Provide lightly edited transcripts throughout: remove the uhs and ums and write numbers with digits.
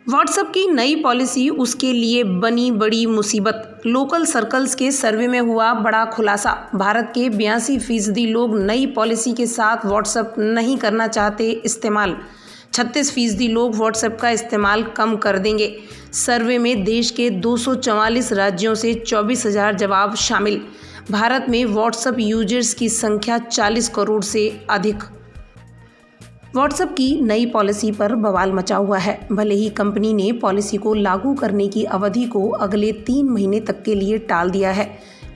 WhatsApp की नई policy उसके लिए बनी बड़ी मुसीबत। लोकल सर्कल्स के सर्वे में हुआ बड़ा खुलासा। भारत के 82% लोग नई पॉलिसी के साथ व्हाट्सएप नहीं करना चाहते इस्तेमाल। 36% लोग व्हाट्सएप का इस्तेमाल कम कर देंगे। सर्वे में देश के 244 राज्यों से 24,000 जवाब शामिल। भारत में व्हाट्सएप यूजर्स की संख्या 40 करोड़ से अधिक। व्हाट्सएप की नई पॉलिसी पर बवाल मचा हुआ है। भले ही कंपनी ने पॉलिसी को लागू करने की अवधि को अगले 3 महीने तक के लिए टाल दिया है,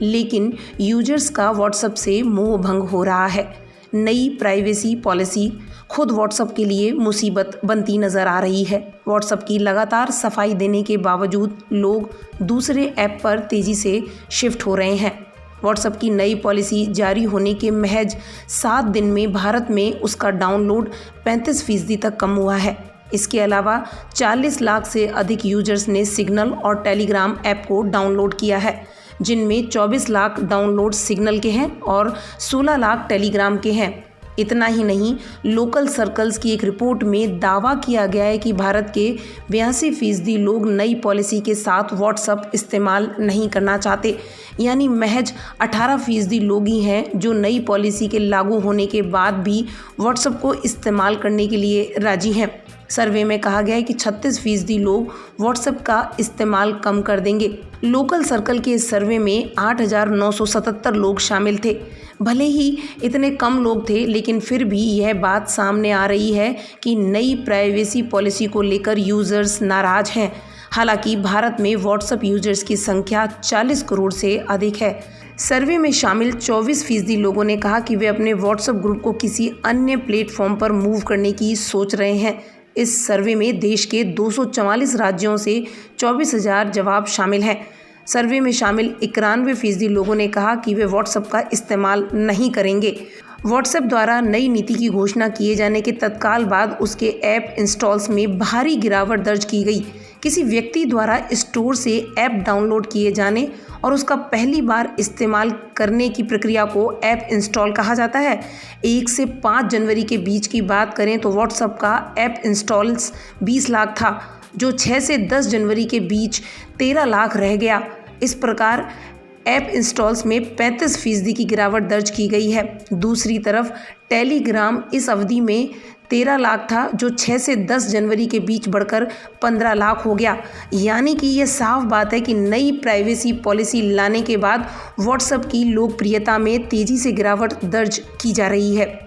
लेकिन यूजर्स का व्हाट्सएप से मोह भंग हो रहा है। नई प्राइवेसी पॉलिसी खुद व्हाट्सएप के लिए मुसीबत बनती नजर आ रही है। व्हाट्सएप की लगातार सफाई देने के बावजूद लोग दूसरे ऐप पर तेजी से शिफ्ट हो रहे हैं। व्हाट्सएप की नई पॉलिसी जारी होने के महज 7 दिन में भारत में उसका डाउनलोड 35% तक कम हुआ है। इसके अलावा 40 लाख से अधिक यूजर्स ने सिग्नल और टेलीग्राम ऐप को डाउनलोड किया है, जिनमें 24 लाख डाउनलोड सिग्नल के हैं और 16 लाख टेलीग्राम के हैं। इतना ही नहीं, लोकल सर्कल्स की एक रिपोर्ट में दावा किया गया है कि भारत के 82% लोग नई पॉलिसी के साथ व्हाट्सएप इस्तेमाल नहीं करना चाहते। यानी महज 18% लोग ही हैं जो नई पॉलिसी के लागू होने के बाद भी व्हाट्सएप को इस्तेमाल करने के लिए राजी हैं। सर्वे में कहा गया है कि 36% लोग व्हाट्सएप का इस्तेमाल कम कर देंगे। लोकल सर्कल के इस सर्वे में 8,977 लोग शामिल थे। भले ही इतने कम लोग थे, लेकिन फिर भी यह बात सामने आ रही है कि नई प्राइवेसी पॉलिसी को लेकर यूजर्स नाराज हैं। हालांकि भारत में व्हाट्सएप यूजर्स की संख्या 40 करोड़ से अधिक है। सर्वे में शामिल 24% लोगों ने कहा कि वे अपने व्हाट्सएप ग्रुप को किसी अन्य प्लेटफॉर्म पर मूव करने की सोच रहे हैं। इस सर्वे में देश के 244 राज्यों से 24,000 जवाब शामिल हैं। सर्वे में शामिल 91% लोगों ने कहा कि वे व्हाट्सएप का इस्तेमाल नहीं करेंगे। व्हाट्सएप द्वारा नई नीति की घोषणा किए जाने के तत्काल बाद उसके ऐप इंस्टॉल्स में भारी गिरावट दर्ज की गई। किसी व्यक्ति द्वारा स्टोर से ऐप डाउनलोड किए जाने और उसका पहली बार इस्तेमाल करने की प्रक्रिया को ऐप इंस्टॉल कहा जाता है। 1 से 5 जनवरी के बीच की बात करें तो व्हाट्सएप का ऐप इंस्टॉल्स 20 लाख था, जो 6 से 10 जनवरी के बीच 13 लाख रह गया। इस प्रकार ऐप इंस्टॉल्स में 35% की गिरावट दर्ज की गई है। दूसरी तरफ टेलीग्राम इस अवधि में 13 लाख था, जो 6 से 10 जनवरी के बीच बढ़कर 15 लाख हो गया। यानी कि ये साफ बात है कि नई प्राइवेसी पॉलिसी लाने के बाद व्हाट्सएप की लोकप्रियता में तेज़ी से गिरावट दर्ज की जा रही है।